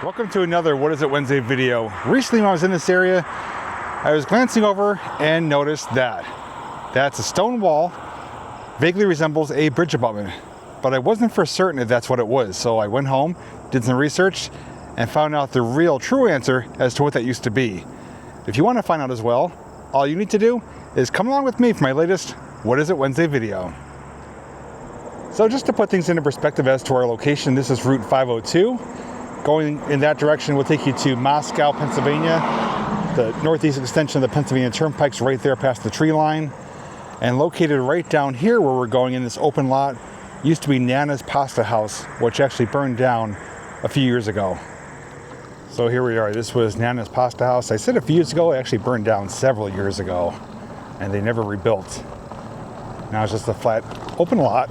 Welcome to another What Is It Wednesday video. Recently when I was in this area, I was glancing over and noticed that that's a stone wall, vaguely resembles a bridge abutment, but I wasn't for certain if that's what it was. So I went home, did some research, and found out the real true answer as to what that used to be. If you want to find out as well, all you need to do is come along with me for my latest What Is It Wednesday video. So just to put things into perspective as to our location, this is Route 502. Going in that direction will take you to Moscow, Pennsylvania. The northeast extension of the Pennsylvania Turnpike's right there past the tree line. And located right down here where we're going in this open lot used to be Nana's Pasta House, which actually burned down a few years ago. So here we are. This was Nana's Pasta House. I said a few years ago, it actually burned down several years ago, and they never rebuilt. Now it's just a flat open lot,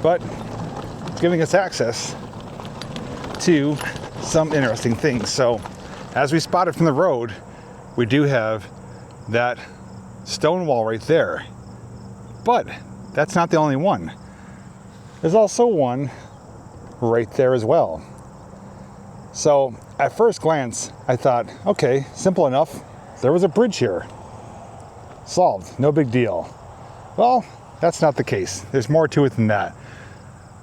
but it's giving us access to some interesting things. So as we spotted from the road, we do have that stone wall right there, but that's not the only one. There's also one right there as well. So at first glance, I thought, okay, simple enough. There was a bridge here. Solved, no big deal. Well, that's not the case. There's more to it than that.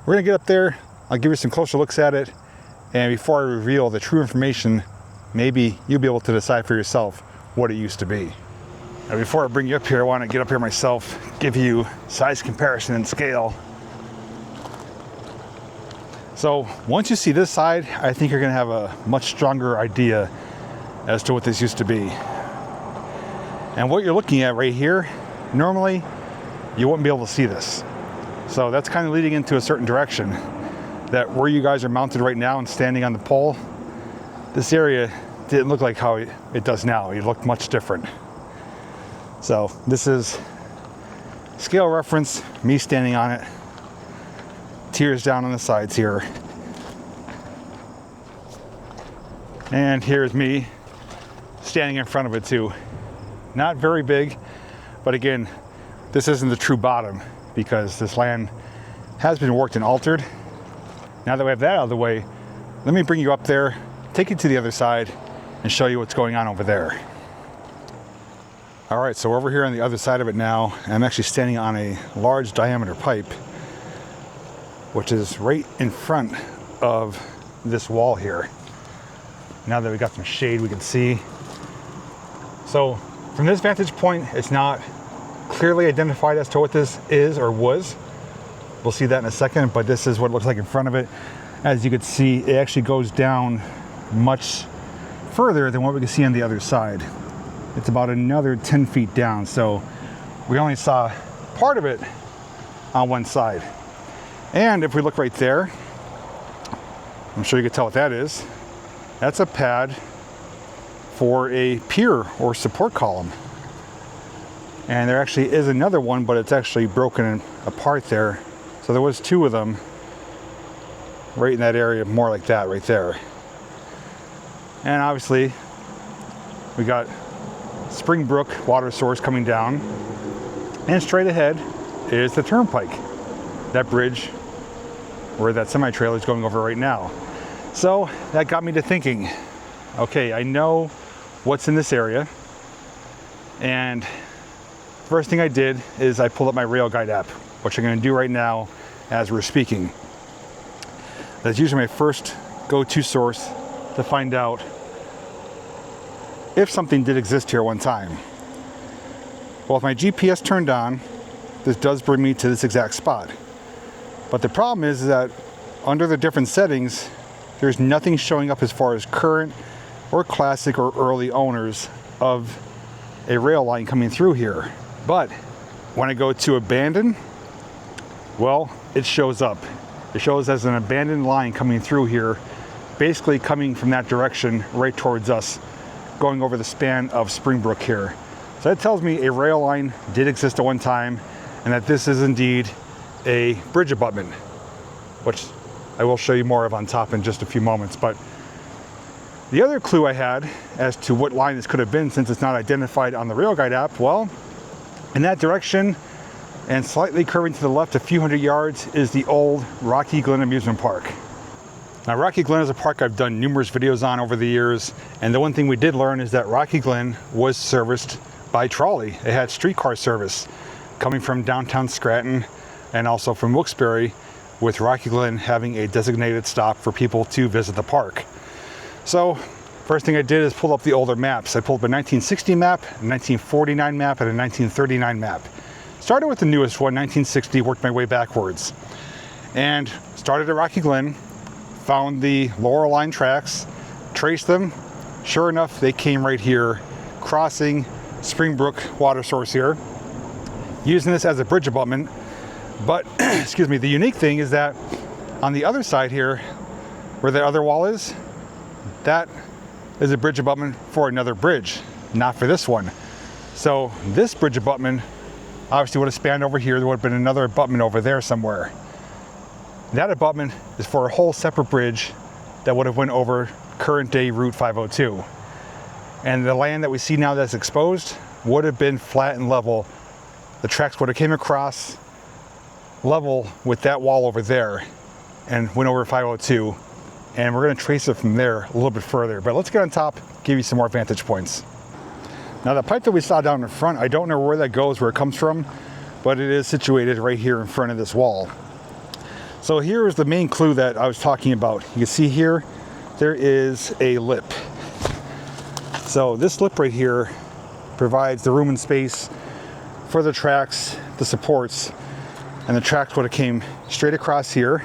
We're gonna get up there, I'll give you some closer looks at it, and before I reveal the true information, maybe you'll be able to decide for yourself what it used to be. Now before I bring you up here, I want to get up here myself, give you size comparison and scale. So once you see this side, I think you're going to have a much stronger idea as to what this used to be. And what you're looking at right here, normally you wouldn't be able to see this. So that's kind of leading into a certain direction, that where you guys are mounted right now and standing on the pole, this area didn't look like how it does now. It looked much different. So this is scale reference, me standing on it, tiers down on the sides here. And here's me standing in front of it too. Not very big, but again, this isn't the true bottom because this land has been worked and altered. Now that we have that out of the way, let me bring you up there, take you to the other side, and show you what's going on over there. All right, so we're over here on the other side of it now. I'm actually standing on a large diameter pipe, which is right in front of this wall here. Now that we got some shade, we can see. So from this vantage point, it's not clearly identified as to what this is or was. We'll see that in a second, but this is what it looks like in front of it. As you can see, it actually goes down much further than what we can see on the other side. It's about another 10 feet down, so we only saw part of it on one side. And if we look right there, I'm sure you can tell what that is. That's a pad for a pier or support column. And there actually is another one, but it's actually broken apart there. So there was two of them right in that area, more like that right there. And obviously we got Springbrook water source coming down, and straight ahead is the turnpike, that bridge where that semi-trailer is going over right now. So that got me to thinking, okay, I know what's in this area, and first thing I did is I pulled up my rail guide app, which I'm going to do right now as we're speaking. That's usually my first go-to source to find out if something did exist here one time. Well, if my GPS turned on, this does bring me to this exact spot. But the problem is that under the different settings, there's nothing showing up as far as current or classic or early owners of a rail line coming through here. But when I go to abandon, well, it shows up. It shows as an abandoned line coming through here, basically coming from that direction right towards us, going over the span of Springbrook here. So that tells me a rail line did exist at one time, and that this is indeed a bridge abutment, which I will show you more of on top in just a few moments. But the other clue I had as to what line this could have been, since it's not identified on the rail guide app, well, in that direction and slightly curving to the left a few hundred yards is the old Rocky Glen Amusement Park. Now, Rocky Glen is a park I've done numerous videos on over the years, and the one thing we did learn is that Rocky Glen was serviced by trolley. It had streetcar service coming from downtown Scranton and also from Wilkes-Barre, with Rocky Glen having a designated stop for people to visit the park. So, first thing I did is pull up the older maps. I pulled up a 1960 map, a 1949 map, and a 1939 map. Started with the newest one, 1960, worked my way backwards. And started at Rocky Glen, found the Laurel Line tracks, traced them. Sure enough, they came right here, crossing Springbrook water source here, using this as a bridge abutment. But, excuse me, the unique thing is that on the other side here, where the other wall is, that is a bridge abutment for another bridge, not for this one. So this bridge abutment obviously would have spanned over here. There would have been another abutment over there somewhere. That abutment is for a whole separate bridge that would have went over current day Route 502. And the land that we see now that's exposed would have been flat and level. The tracks would have came across level with that wall over there and went over 502. And we're gonna trace it from there a little bit further. But let's get on top, give you some more vantage points. Now the pipe that we saw down in front, I don't know where that goes, where it comes from, but it is situated right here in front of this wall. So here is the main clue that I was talking about. You can see here, there is a lip. So this lip right here provides the room and space for the tracks, the supports, and the tracks would have came straight across here.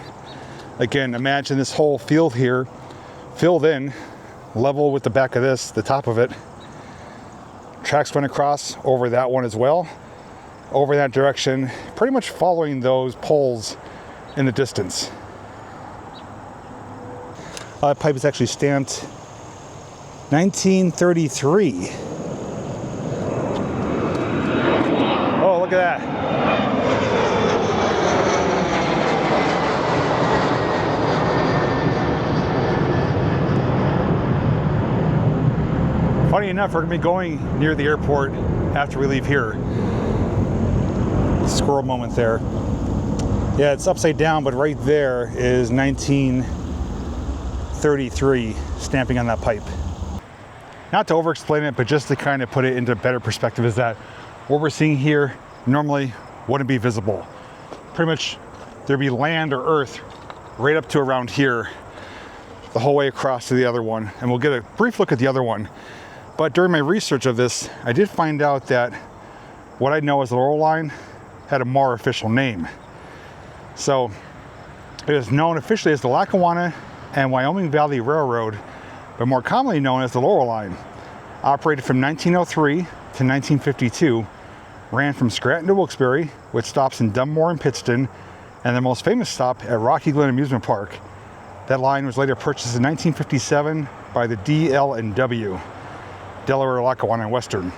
Again, imagine this whole field here, filled in, level with the back of this, the top of it. Tracks went across over that one as well, over that direction, pretty much following those poles in the distance. That pipe is actually stamped 1933. Oh, look at that. Funny enough, we're gonna be going near the airport after we leave here. Squirrel moment there. Yeah, it's upside down, but right there is 1933 stamping on that pipe. Not to over-explain it, but just to kind of put it into better perspective, is that what we're seeing here normally wouldn't be visible. Pretty much there'd be land or earth right up to around here, the whole way across to the other one. And we'll get a brief look at the other one. But during my research of this, I did find out that what I know as the Laurel Line had a more official name. So it is known officially as the Lackawanna and Wyoming Valley Railroad, but more commonly known as the Laurel Line. Operated from 1903 to 1952, ran from Scranton to Wilkes-Barre, with stops in Dunmore and Pittston, and the most famous stop at Rocky Glen Amusement Park. That line was later purchased in 1957 by the DL&W, Delaware, Lackawanna, and Western.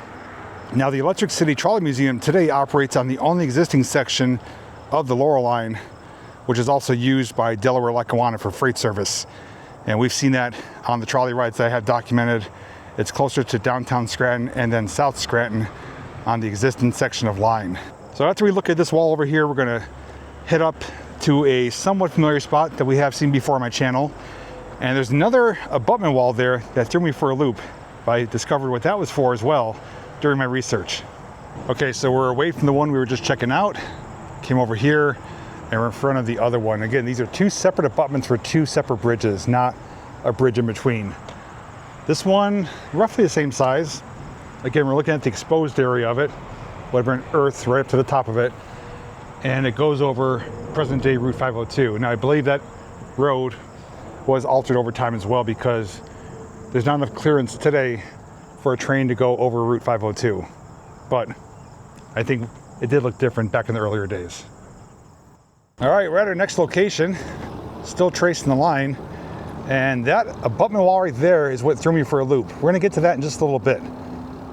Now, the Electric City Trolley Museum today operates on the only existing section of the Laurel Line, which is also used by Delaware, Lackawanna for freight service. And we've seen that on the trolley rides that I have documented. It's closer to downtown Scranton and then South Scranton on the existing section of line. So after we look at this wall over here, we're gonna head up to a somewhat familiar spot that we have seen before on my channel. And there's another abutment wall there that threw me for a loop. I discovered what that was for as well during my research. Okay, so we're away from the one we were just checking out, came over here, and we're in front of the other one. Again, these are two separate abutments for two separate bridges, not a bridge in between. This one, roughly the same size. Again, we're looking at the exposed area of it, whatever, earth right up to the top of it, and it goes over present day Route 502. Now, I believe that road was altered over time as well, because there's not enough clearance today for a train to go over Route 502. But I think it did look different back in the earlier days. All right, we're at our next location, still tracing the line, and that abutment wall right there is what threw me for a loop. We're gonna get to that in just a little bit.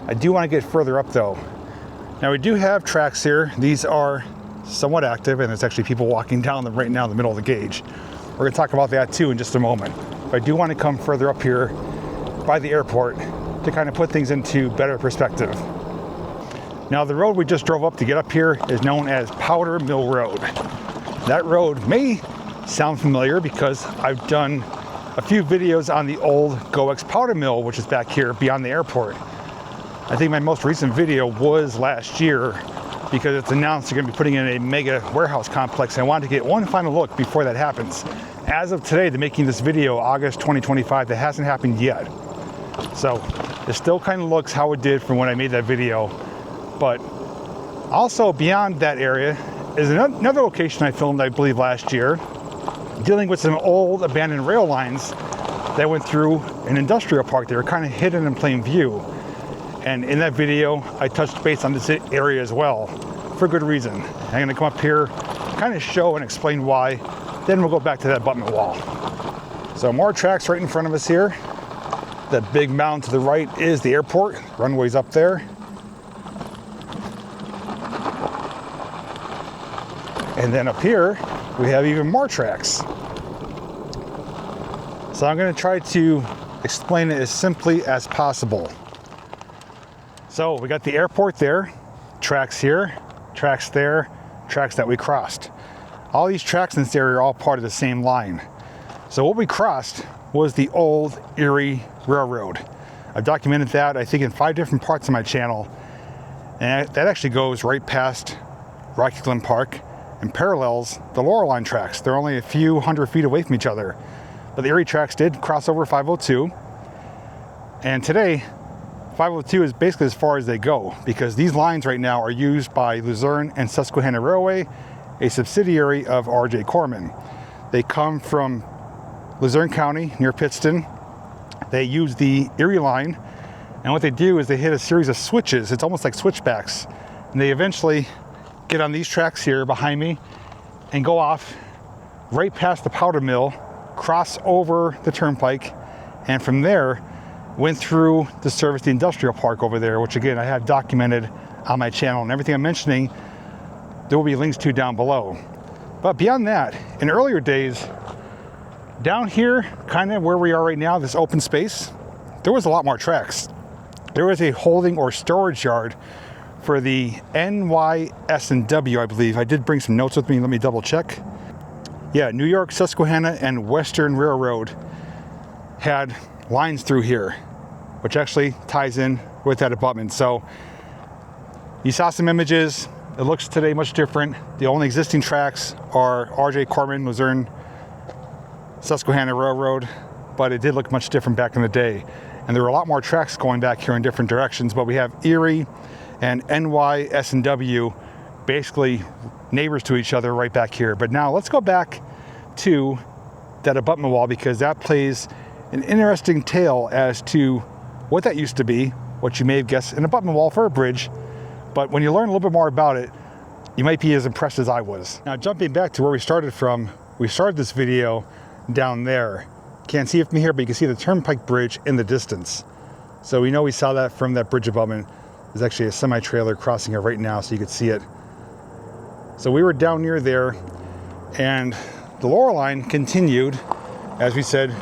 I do wanna get further up though. Now we do have tracks here. These are somewhat active, and there's actually people walking down them right now in the middle of the gauge. We're gonna talk about that too in just a moment. But I do wanna come further up here by the airport to kind of put things into better perspective. Now, the road we just drove up to get up here is known as Powder Mill Road. That road may sound familiar because I've done a few videos on the old GoX powder mill, which is back here beyond the airport. I think my most recent video was last year because it's announced they're going to be putting in a mega warehouse complex. I wanted to get one final look before that happens. As of today, they're making this video August 2025. That hasn't happened yet. So it still kind of looks how it did from when I made that video. But also beyond that area is another location I filmed, I believe, last year, dealing with some old abandoned rail lines that went through an industrial park. They were kind of hidden in plain view. And in that video, I touched base on this area as well, for good reason. I'm gonna come up here, kind of show and explain why, then we'll go back to that abutment wall. So more tracks right in front of us here. That big mound to the right is the airport, runway's up there. And then up here, we have even more tracks. So I'm gonna try to explain it as simply as possible. So we got the airport there, tracks here, tracks there, tracks that we crossed. All these tracks in this area are all part of the same line. So what we crossed was the old Erie Railroad. I've documented that, I think, in 5 different parts of my channel. And that actually goes right past Rocky Glen Park and parallels the Laurel Line tracks. They're only a few hundred feet away from each other. But the Erie tracks did cross over 502. And today, 502 is basically as far as they go, because these lines right now are used by Luzerne and Susquehanna Railway, a subsidiary of R.J. Corman. They come from Luzerne County near Pittston. They use the Erie line, and what they do is they hit a series of switches. It's almost like switchbacks, and they eventually get on these tracks here behind me and go off right past the powder mill, cross over the turnpike, and from there went through to service the industrial park over there, which again I have documented on my channel, and everything I'm mentioning there will be links to down below. But beyond that, in earlier days, down here, kind of where we are right now, this open space, there was a lot more tracks. There was a holding or storage yard for the NYS&W, I believe. I did bring some notes with me, let me double check. Yeah, New York, Susquehanna, and Western Railroad had lines through here, which actually ties in with that abutment. So you saw some images. It looks today much different. The only existing tracks are R.J. Corman, Luzerne, Susquehanna Railroad, but it did look much different back in the day. And there were a lot more tracks going back here in different directions, but we have Erie and NYS&W basically neighbors to each other right back here. But now let's go back to that abutment wall, because that plays an interesting tale as to what that used to be, what you may have guessed, an abutment wall for a bridge. But when you learn a little bit more about it, you might be as impressed as I was. Now, jumping back to where we started from, we started this video down there. Can't see it from here, but you can see the turnpike bridge in the distance. So we know we saw that from that bridge abutment. There's actually a semi-trailer crossing it right now, so you could see it. So we were down near there, and the Laurel Line continued, as we said,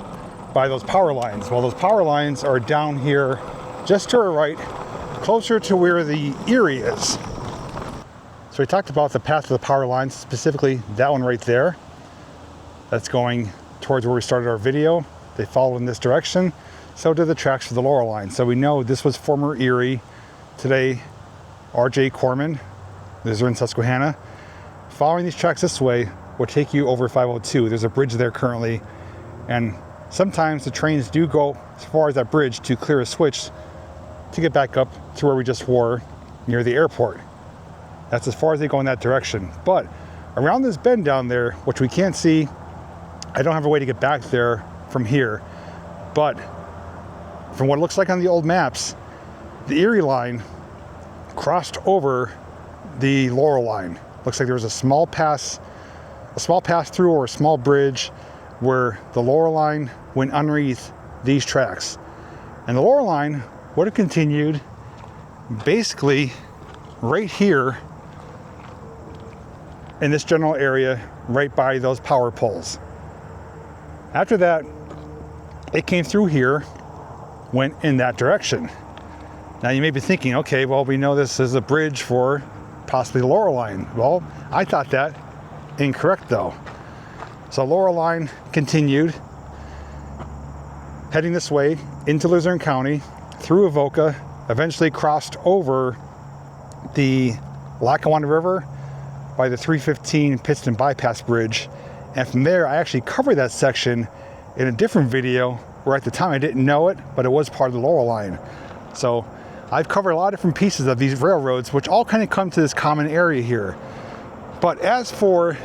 by those power lines. Well, those power lines are down here just to our right, closer to where the Erie is. So we talked about the path of the power lines, specifically that one right there. That's going towards where we started our video. They follow in this direction. So did the tracks for the Laurel Line. So we know this was former Erie. Today, R.J. Corman, Luzerne, Susquehanna. Following these tracks this way will take you over 502. There's a bridge there currently, and sometimes the trains do go as far as that bridge to clear a switch to get back up to where we just were near the airport. That's as far as they go in that direction. But around this bend down there, which we can't see, I don't have a way to get back there from here, but from what it looks like on the old maps, the Erie line crossed over the Laurel Line. Looks like there was a small pass through, or a small bridge where the Laurel Line went underneath these tracks. And the Laurel Line would have continued basically right here in this general area, right by those power poles. After that, it came through here, went in that direction. Now you may be thinking, okay, well, we know this is a bridge for possibly the Laurel Line. Well, I thought that incorrect though. So Laurel Line continued, heading this way into Luzerne County, through Avoca, eventually crossed over the Lackawanna River by the 315 Pittston Bypass Bridge. And from there, I actually covered that section in a different video where at the time I didn't know it, but it was part of the Laurel Line. So I've covered a lot of different pieces of these railroads, which all kind of come to this common area here. But as for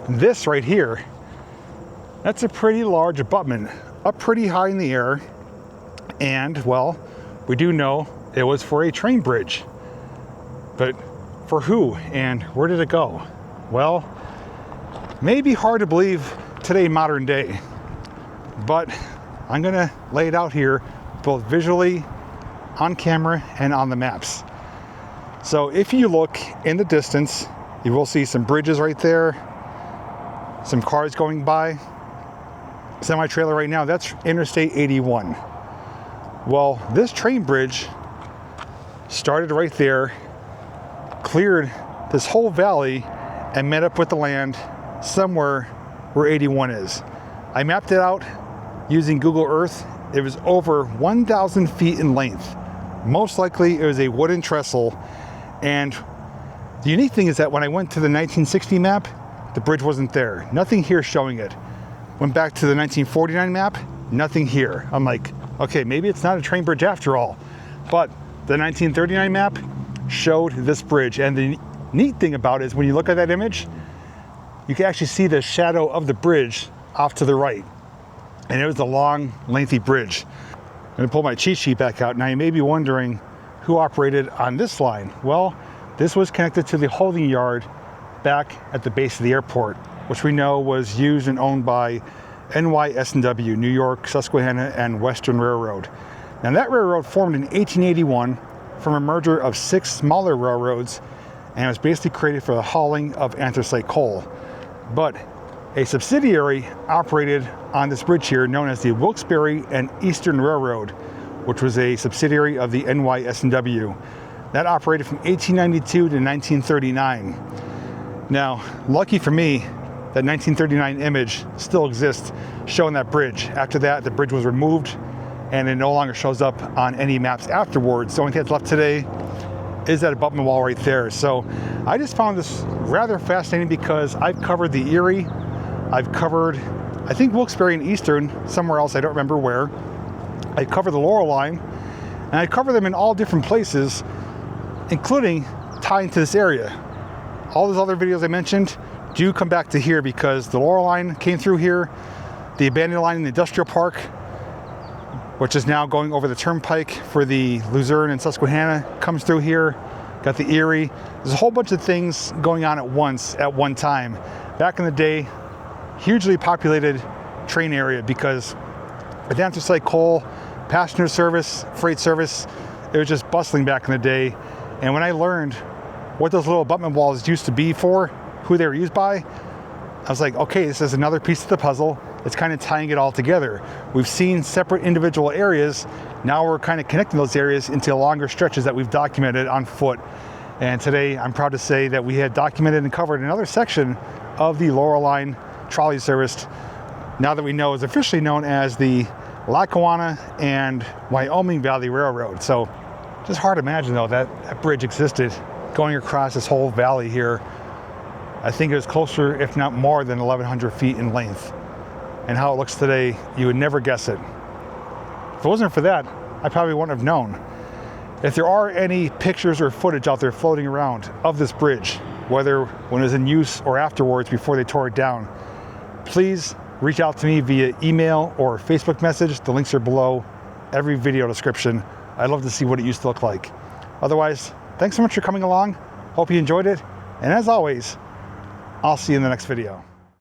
this right here, that's a pretty large abutment, up pretty high in the air. And well, we do know it was for a train bridge. But for who and where did it go? Well, maybe hard to believe today, modern day, but I'm gonna lay it out here both visually, on camera, and on the maps. So if you look in the distance, you will see some bridges right there, some cars going by. Semi-trailer right now, that's Interstate 81. Well, this train bridge started right there, cleared this whole valley, and met up with the land somewhere where 81 is. I mapped it out using Google Earth. It was over 1,000 feet in length. Most likely it was a wooden trestle. And the unique thing is that when I went to the 1960 map, the bridge wasn't there. Nothing here showing it. Went back to the 1949 map, nothing here. I'm like, okay, maybe it's not a train bridge after all. But the 1939 map showed this bridge. And the neat thing about it is when you look at that image, you can actually see the shadow of the bridge off to the right. And it was a long, lengthy bridge. I'm gonna pull my cheat sheet back out. Now you may be wondering who operated on this line. Well, this was connected to the holding yard back at the base of the airport, which we know was used and owned by NYS&W, New York, Susquehanna, and Western Railroad. Now that railroad formed in 1881 from a merger of 6 smaller railroads, and it was basically created for the hauling of anthracite coal. But a subsidiary operated on this bridge here known as the Wilkes-Barre and Eastern Railroad, which was a subsidiary of the NYS&W. That operated from 1892 to 1939. Now, lucky for me, that 1939 image still exists showing that bridge. After that, the bridge was removed and it no longer shows up on any maps afterwards. The only thing that's left today is that abutment wall right there. So I just found this rather fascinating because I've covered the Erie, I've covered, I think, Wilkes-Barre and Eastern, somewhere else, I don't remember where. I covered the Laurel Line, and I cover them in all different places, including tying to this area. All those other videos I mentioned do come back to here because the Laurel Line came through here, the abandoned line in the industrial park, which is now going over the turnpike for the Luzerne and Susquehanna, comes through here. Got the Erie. There's a whole bunch of things going on at once at one time. Back in the day, hugely populated train area because with anthracite coal, passenger service, freight service, it was just bustling back in the day. And when I learned what those little abutment walls used to be for, who they were used by, I was like, okay, this is another piece of the puzzle. It's kind of tying it all together. We've seen separate individual areas. Now we're kind of connecting those areas into longer stretches that we've documented on foot. And today I'm proud to say that we had documented and covered another section of the Laurel Line trolley service, now that we know is officially known as the Lackawanna and Wyoming Valley Railroad. So just hard to imagine though that bridge existed going across this whole valley here. I think it was closer, if not more than 1,100 feet in length. And how it looks today, you would never guess it. If it wasn't for that, I probably wouldn't have known. If there are any pictures or footage out there floating around of this bridge, whether when it was in use or afterwards before they tore it down, please reach out to me via email or Facebook message. The links are below every video description. I'd love to see what it used to look like. Otherwise, thanks so much for coming along. Hope you enjoyed it. And as always, I'll see you in the next video.